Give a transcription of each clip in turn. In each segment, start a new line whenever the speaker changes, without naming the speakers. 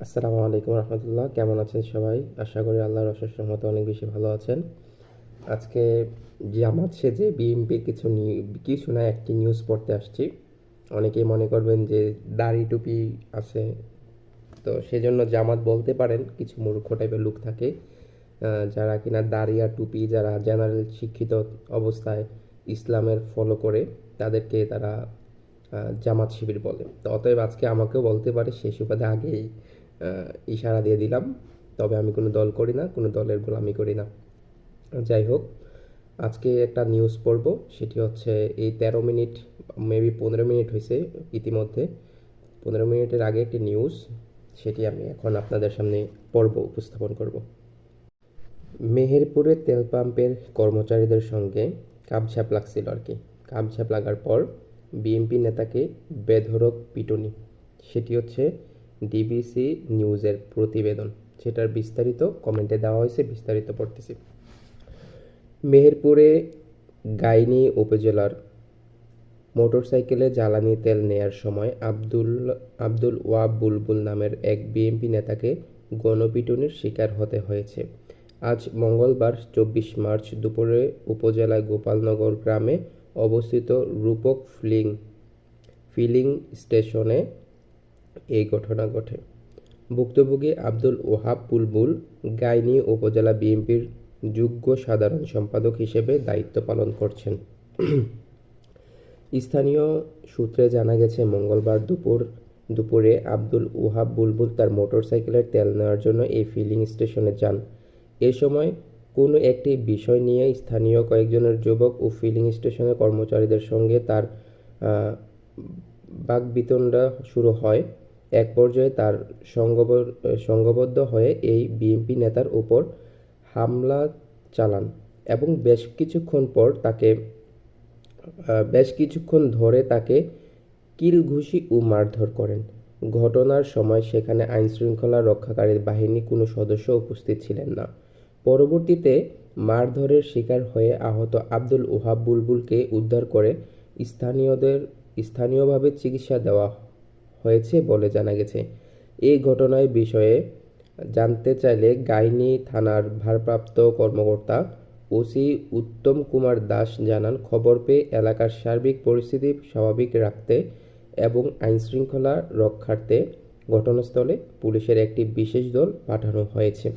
আসসালামু আলাইকুম রহমতুল্লাহ। কেমন আছেন সবাই? আশা করি আল্লাহর অশেষ রহমতে অনেক বেশি ভালো আছেন। আজকে জামাত সেজে বিএনপির কিছু না একটি নিউজ পড়তে আসছি। অনেকেই মনে করবেন যে দাড়ি টুপি আছে, তো সেজন্য জামাত বলতে পারেন। কিছু মূর্খ টাইপের লোক থাকে যারা কিনা দাড়ি আর টুপি, যারা জেনারেল শিক্ষিত অবস্থায় ইসলামের ফলো করে, তাদেরকে তারা জামাত শিবির বলে। তো অতএব আজকে আমাকেও বলতে পারে, সেই সুবাদে আগেই ইশারা দিয়ে দিলাম। তবে আমি কোনো দল করি না, কোনো দলের গোলামি করি না। যাই হোক, আজকে একটা নিউজ পড়ব। সেটি হচ্ছে এই 13 মিনিট, মেবি 15 মিনিট হয়েছে ইতিমধ্যে। 15 মিনিটের আগে একটি নিউজ, সেটি আমি এখন আপনাদের সামনে উপস্থাপন করব। মেহেরপুরে তেল পাম্পের কর্মচারীদের সঙ্গে কাপঝাপ লাগছিল আর কি। কাপঝাপ লাগার পর বিএনপি নেতাকে বেধড়ক পিটুনি। সেটি হচ্ছে ডিবিসি নিউজের প্রতিবেদন। সেটার বিস্তারিত কমেন্টে দেওয়া হয়েছে, বিস্তারিত পড়তেছি। মেহেরপুরে গাইনী উপজেলার মোটরসাইকেলে জ্বালানি তেল নেয়ার সময় আব্দুল ওয়াব বুলবুল নামের এক বিএনপি নেতাকে গণপিটুনির শিকার হতে হয়েছে। আজ মঙ্গলবার 24 মার্চ দুপুরে উপজেলার গোপালনগর গ্রামে অবস্থিত রূপক ফিলিং স্টেশনে এই ঘটনা ঘটে। ভুক্তভোগী আব্দুল ওহাব বুলবুল গাইনী উপজেলা বিএনপির যুগ্ম সাধারণ সম্পাদক হিসেবে দায়িত্ব পালন করছেন। স্থানীয় সূত্রে জানা গেছে, মঙ্গলবার দুপুরে আব্দুল ওহাব বুলবুল তার মোটরসাইকেলের তেল নেওয়ার জন্য এই ফিলিং স্টেশনে যান। এ সময় কোনো একটি বিষয় নিয়ে স্থানীয় কয়েকজনের যুবক ও ফিলিং স্টেশনের কর্মচারীদের সঙ্গে তার বাকবিতণ্ডা শুরু হয়। এক পর্যায়ে তার সংঘবদ্ধ হয়ে এই বিএনপি নেতার উপর হামলা চালান এবং বেশ কিছুক্ষণ ধরে তাকে কিল-ঘুষি ও মারধর করেন। ঘটনার সময় সেখানে আইনশৃঙ্খলা রক্ষাকারী বাহিনীর কোনো সদস্য উপস্থিত ছিলেন না। পরবর্তীতে মারধরের শিকার হয়ে আহত আব্দুল ওহাব বুলবুলকে উদ্ধার করে স্থানীয়ভাবে চিকিৎসা দেওয়া হয়েছে বলে জানা গেছে। এই ঘটনার বিষয়ে জানতে চাইলে গাইনী থানার ভারপ্রাপ্ত কর্মকর্তা ওসি উত্তম কুমার দাস জানান, খবর পেয়ে এলাকার সার্বিক পরিস্থিতি স্বাভাবিক রাখতে এবং আইনশৃঙ্খলা রক্ষার্থে ঘটনাস্থলে পুলিশের একটি বিশেষ দল পাঠানো হয়েছে।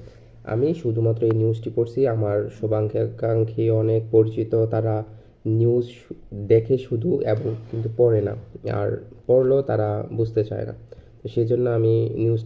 আমি শুধুমাত্র এই নিউজটি পড়ছি। আমার শুভাকাঙ্ক্ষী অনেক পরিচিত, তারা নিউজ দেখে শুধু এবং কিন্তু পড়ে না, আর পড়লেও তারা বুঝতে চায় না। তো সেই জন্য আমি নিউজ